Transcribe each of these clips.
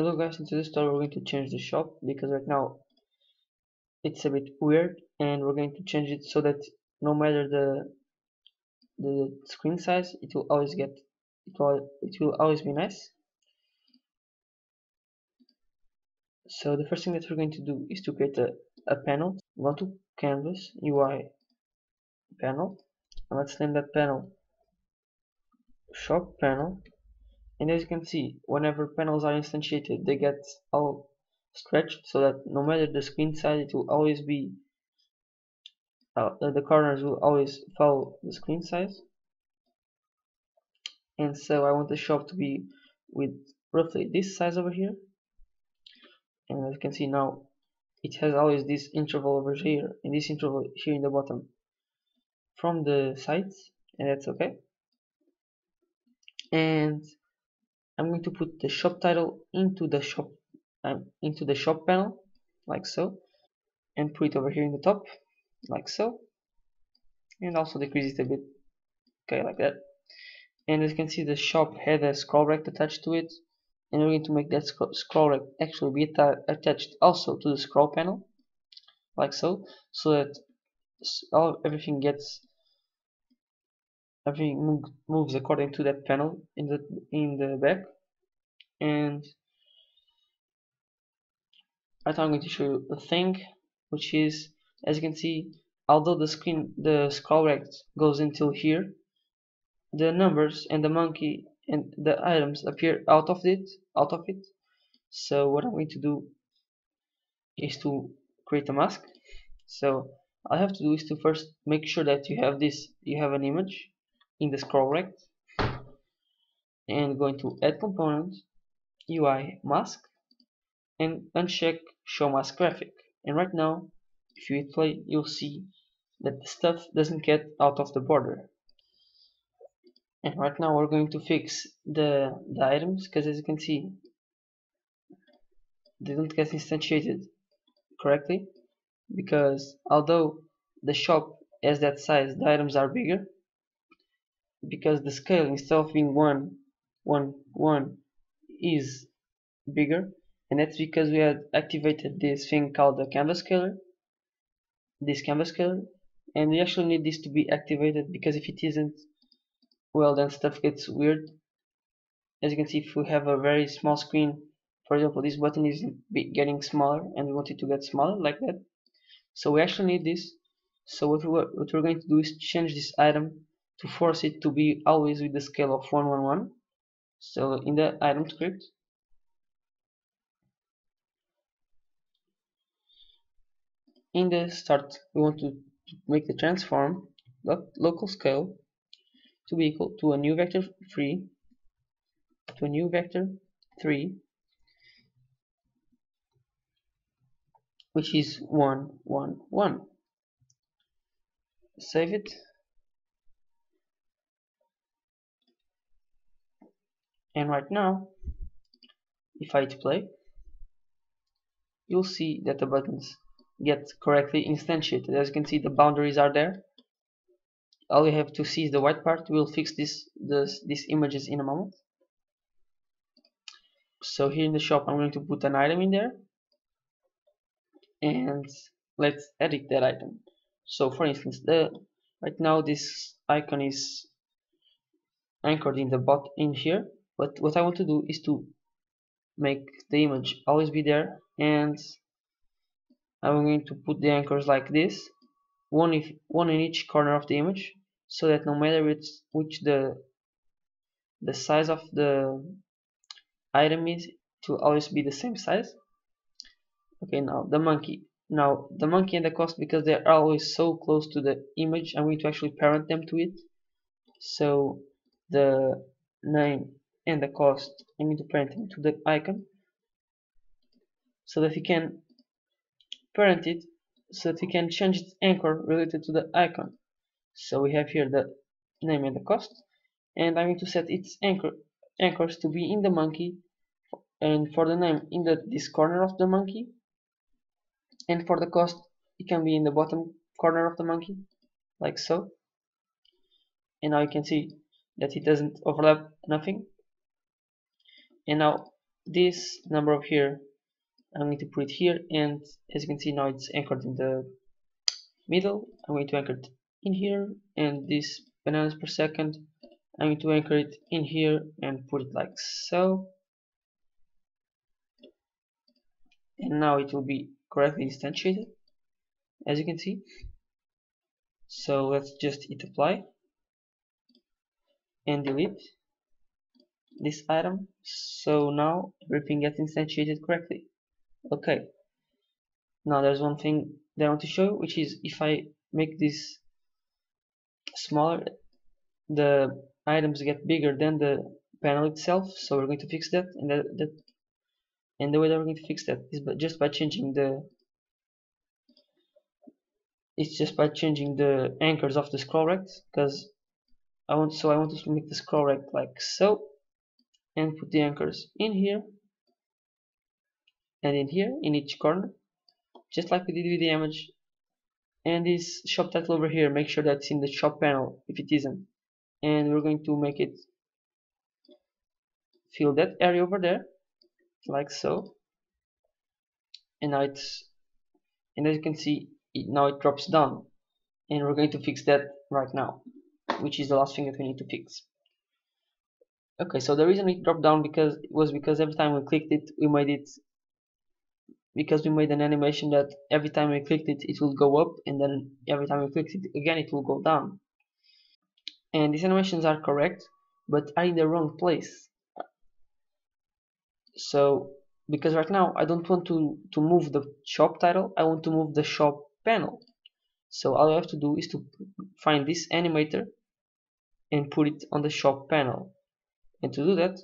Hello guys, in today's tutorial we're going to change the shop because right now it's a bit weird, and we're going to change it so that no matter the screen size, it will always be nice. So the first thing that we're going to do is to create a panel. Go to Canvas, UI, panel, and let's name that panel shop panel. And as you can see, whenever panels are instantiated, they get all stretched so that no matter the screen size, it will always be the corners will always follow the screen size. And so I want the shop to be with roughly this size over here, and as you can see now it has always this interval over here and this interval here in the bottom from the sides, and that's okay. And I'm going to put the shop title into the shop panel like so, and put it over here in the top like so, and also decrease it a bit, okay, like that. And as you can see, the shop had a scroll rect attached to it, and we're going to make that scroll rect actually be attached also to the scroll panel like so, so that everything moves according to that panel in the back. And right now I'm going to show you a thing, which is, as you can see, although the scroll rect goes until here, the numbers and the monkey and the items appear out of it. So what I'm going to do is to create a mask. So all I have to do is to first make sure that you have an image in the scroll rect, and going to add component, UI mask, and uncheck show mask graphic. And right now, if you hit play, you'll see that the stuff doesn't get out of the border. And right now we're going to fix the items, because as you can see, they don't get instantiated correctly, because although the shop has that size, the items are bigger, because the scale, instead of being 1 1 1, is bigger. And that's because we had activated this thing called the canvas scaler, and we actually need this to be activated, because if it isn't, well, then stuff gets weird. As you can see, if we have a very small screen, for example, this button is getting smaller, and we want it to get smaller like that. So we actually need this. So what we're going to do is change this item to force it to be always with the scale of 1 1 1. So in the item script, in the start, we want to make the transform local scale to be equal to a new vector 3, which is 1 1 1. Save it, and right now if I hit play, you'll see that the buttons get correctly instantiated. As you can see, the boundaries are there. All you have to see is the white part. We'll fix these images in a moment. So here in the shop, I'm going to put an item in there, and let's edit that item. So for instance, right now this icon is anchored in here, but what I want to do is to make the image always be there, and I'm going to put the anchors like this, one in each corner of the image, so that no matter which the size of the item is, it will always be the same size. Okay, now the monkey and the cost, because they're always so close to the image, I'm going to actually parent them to it. So the name and the cost, I'm going to parent them to the icon, so that we can parent it, so that we can change its anchor related to the icon. So we have here the name and the cost, and I'm going to set its anchors to be in the monkey, and for the name in this corner of the monkey, and for the cost it can be in the bottom corner of the monkey like so. And now you can see that it doesn't overlap nothing. And now this number of here, I'm going to put it here, and as you can see now it's anchored in the middle. I'm going to anchor it in here, and this bananas per second, I'm going to anchor it in here and put it like so, and now it will be correctly instantiated, as you can see. So let's just hit apply and delete this item. So now everything gets instantiated correctly. Okay, now there's one thing that I want to show, which is if I make this smaller, the items get bigger than the panel itself. So we're going to fix that, and the way that we're going to fix that is just by changing the anchors of the scroll rect, because I want to make the scroll rect like so, and put the anchors in here and in here in each corner, just like we did with the image. And this shop title over here, make sure that's in the shop panel if it isn't, and we're going to make it fill that area over there like so. And now and as you can see, now it drops down, and we're going to fix that right now, which is the last thing that we need to fix. Okay, so the reason it dropped down because every time we clicked it, we made an animation that every time we clicked it, it will go up, and then every time we clicked it again, it will go down. And these animations are correct, but are in the wrong place. So because right now I don't want to move the shop title, I want to move the shop panel. So all I have to do is to find this animator and put it on the shop panel. And to do that,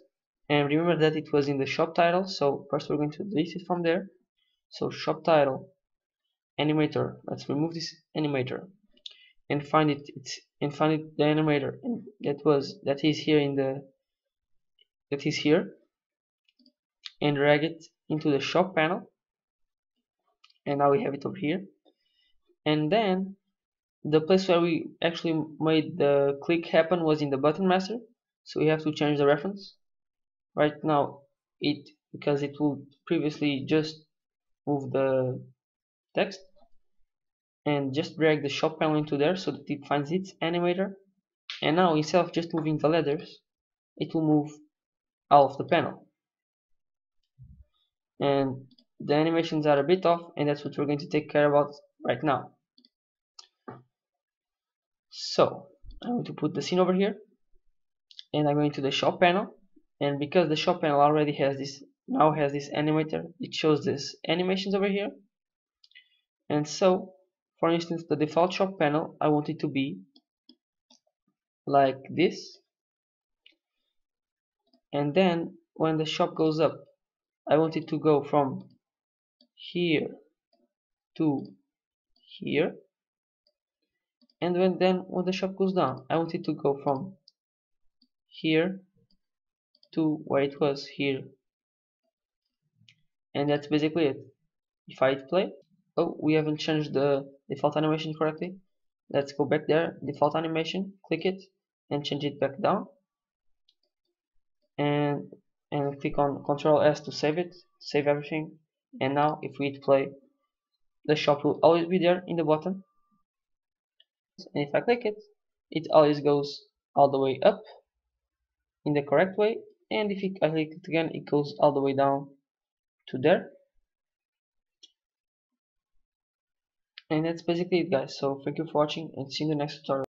and remember that it was in the shop title, so first we're going to delete it from there. So shop title, animator, let's remove this animator and find it, the animator that is here, and drag it into the shop panel, and now we have it over here. And then the place where we actually made the click happen was in the button master, so we have to change the reference. Right now because it will previously just move the text, and just drag the shop panel into there so that it finds its animator. And now instead of just moving the letters, it will move all of the panel, and the animations are a bit off, and that's what we're going to take care about right now. So I'm going to put the scene over here, and I'm going to the shop panel, and because the shop panel already has this animator, it shows this animations over here. And so for instance, the default shop panel, I want it to be like this, and then when the shop goes up, I want it to go from here to here, and when the shop goes down, I want it to go from here to where it was here. And that's basically it. If I hit play, oh, we haven't changed the default animation correctly. Let's go back there, default animation, click it and change it back down, and click on Ctrl S to save it, save everything. And now if we hit play, the shop will always be there in the bottom, and if I click it, it always goes all the way up in the correct way, and if I click it again, it goes all the way down to there. And that's basically it, guys. So thank you for watching, and see you in the next tutorial.